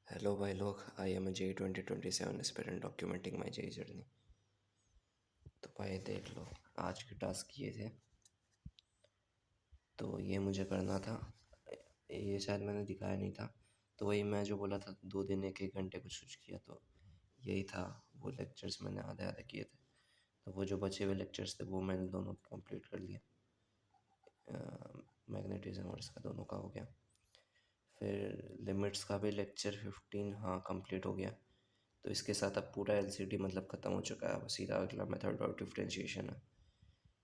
Hello भाई लोग, I am JEE 2027 aspirant documenting my JEE journey. तो भाई देख लो, आज के टास्क ये थे। तो ये मुझे करना था। ये शायद मैंने दिखाया नहीं था। तो वही मैं जो बोला था, 2 दिन 1-1 घंटे कुछ कुछ किया, तो यही था। वो लेक्चर्स मैंने आधे आधे किए थे। तो वो जो बचे हुए लेक्चर्स थे वो मैंने दोनों कंप्लीट कर लिए। मैग्नेटिज्म और इसका दोनों का हो गया। फिर लिमिट्स का भी लेक्चर 15 हाँ कंप्लीट हो गया। तो इसके साथ अब पूरा एलसीडी मतलब ख़त्म हो चुका है। अब सीधा अगला मेथड ऑफ डिफरेंशिएशन है।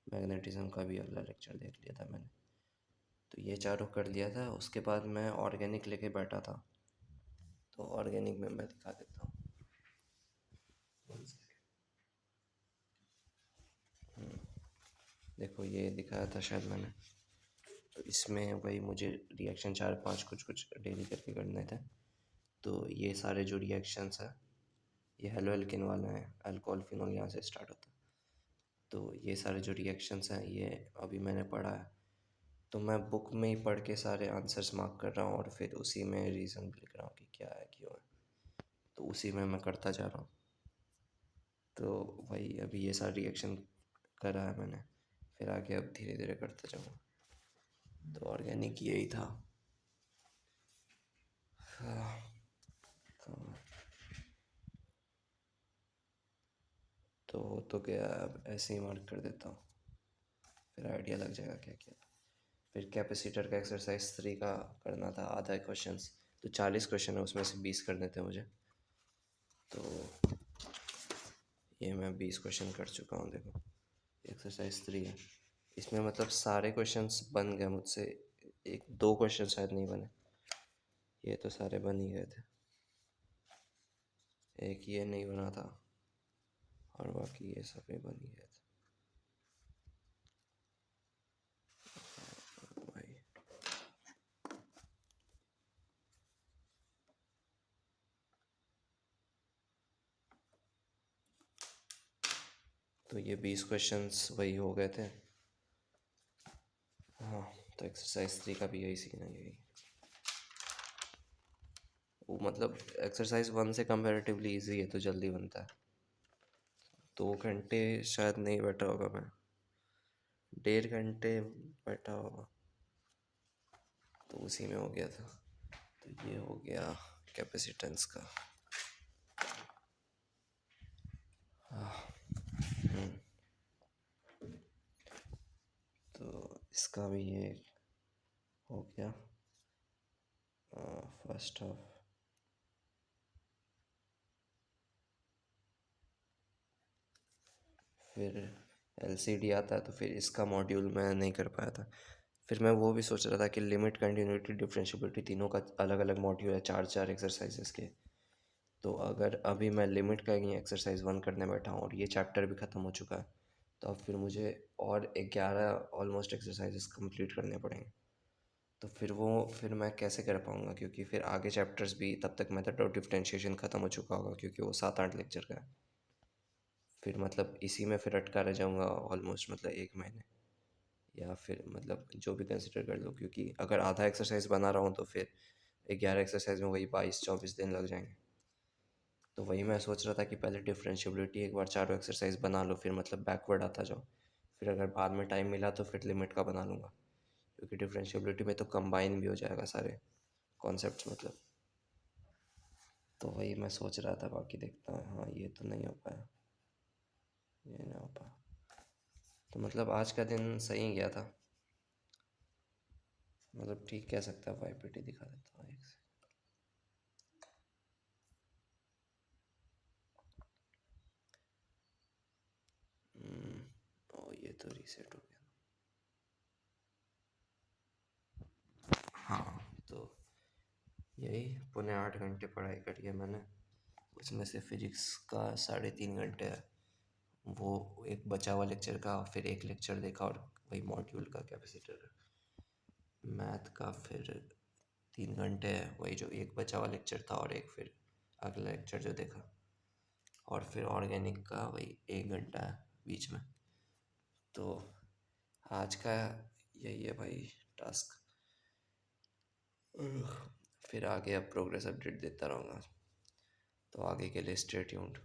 मैग्नेटिज्म का भी अगला लेक्चर देख लिया था मैंने। तो ये चारों कर लिया था। उसके बाद मैं ऑर्गेनिक लेके बैठा था। तो ऑर्गेनिक में मैं दिखा देता हूँ। देखो, ये दिखाया था शायद मैंने। तो इसमें वही मुझे रिएक्शन 4-5 कुछ कुछ डेली करके करने थे। तो ये सारे जो रिएक्शंस हैं, ये हेलो एल्किन वाले हैं। अल्कोहल फिनॉल यहाँ से स्टार्ट होता है। तो ये सारे जो रिएक्शंस हैं ये अभी मैंने पढ़ा है। तो मैं बुक में ही पढ़ के सारे आंसर्स मार्क कर रहा हूँ और फिर उसी में रीज़न भी लिख रहा हूँ कि क्या है क्यों है। तो उसी में मैं करता जा रहा हूँ। तो वही अभी ये सारा रिएक्शन करा है मैंने। फिर आगे अब धीरे धीरे करता जाऊँगा। तो ऑर्गेनिक यही था। हाँ, तो क्या, अब ऐसे ही मार्क कर देता हूँ। फिर आइडिया लग जाएगा क्या क्या था। फिर कैपेसिटर का एक्सरसाइज 3 का करना था आधा क्वेश्चंस। तो 40 क्वेश्चन है, उसमें से 20 करने थे मुझे। तो ये मैं 20 क्वेश्चन कर चुका हूँ। देखो, एक्सरसाइज 3 है। इसमें मतलब सारे क्वेश्चंस बन गए मुझसे। एक दो क्वेश्चन शायद नहीं बने। ये तो सारे बन ही गए थे। एक ये नहीं बना था और बाकी ये सब भी बन ही गए थे भाई। तो ये 20 क्वेश्चंस वही हो गए थे। हाँ, तो एक्सरसाइज 3 का भी यही सीन है। यही वो मतलब एक्सरसाइज 1 से कंपैरेटिवली इजी है, तो जल्दी बनता है। 2 घंटे शायद नहीं बैठा होगा मैं। 1.5 घंटे बैठा होगा। तो उसी में हो गया था। तो ये हो गया कैपेसिटेंस का। तो इसका भी ये हो गया फर्स्ट हाफ। फिर एलसीडी आता है, तो फिर इसका मॉड्यूल मैं नहीं कर पाया था। फिर मैं वो भी सोच रहा था कि लिमिट, कंटिन्यूटी, डिफरेंशियबिलिटी तीनों का अलग अलग मॉड्यूल है, 4-4 एक्सरसाइजेस के। तो अगर अभी मैं लिमिट का ही एक्सरसाइज 1 करने बैठा हूँ और ये चैप्टर भी ख़त्म हो चुका है, तो अब फिर मुझे और 11 ऑलमोस्ट एक्सरसाइजेस कंप्लीट करने पड़ेंगे। तो फिर मैं कैसे कर पाऊँगा, क्योंकि फिर आगे चैप्टर्स भी तब तक मेथड ऑफ डिफरेंशिएशन ख़त्म हो चुका होगा, क्योंकि वो 7-8 लेक्चर का है। फिर मतलब इसी में फिर अटका रह जाऊँगा ऑलमोस्ट, मतलब 1 महीने। या फिर मतलब जो भी कंसिडर कर लो, क्योंकि अगर आधा एक्सरसाइज बना रहा हूँ तो फिर 11 एक्सरसाइज में वही 22-24 दिन लग जाएंगे। तो वही मैं सोच रहा था कि पहले डिफरेंशियबिलिटी एक बार चारों एक्सरसाइज बना लो, फिर मतलब बैकवर्ड आता जाओ। फिर अगर बाद में टाइम मिला तो फिर लिमिट का बना लूँगा, क्योंकि डिफरेंशियबिलिटी में तो कंबाइन भी हो जाएगा सारे कॉन्सेप्ट्स मतलब। तो वही मैं सोच रहा था, बाकी देखता हूँ। हाँ, ये तो नहीं हो पाया। ये नहीं हो पाया। तो मतलब आज का दिन सही गया था। मतलब ठीक कह सकता है। वाईपीटी दिखा देता हूँ एक से। ओ, ये तो रीसेट हो गया। हाँ, तो यही 7.25 घंटे पढ़ाई करी है मैंने। उसमें से फिजिक्स का 3.5 घंटे है। वो एक बचा हुआ लेक्चर का, फिर एक लेक्चर देखा और वही मॉड्यूल का कैपेसिटर। मैथ का फिर 3 घंटे है, वही जो एक बचा हुआ लेक्चर था और एक फिर अगला लेक्चर जो देखा। और फिर ऑर्गेनिक का वही 1 घंटा है बीच में। तो आज का यही है भाई टास्क। फिर आगे अब प्रोग्रेस अपडेट देता रहूँगा। तो आगे के लिए स्टे ट्यून्ड।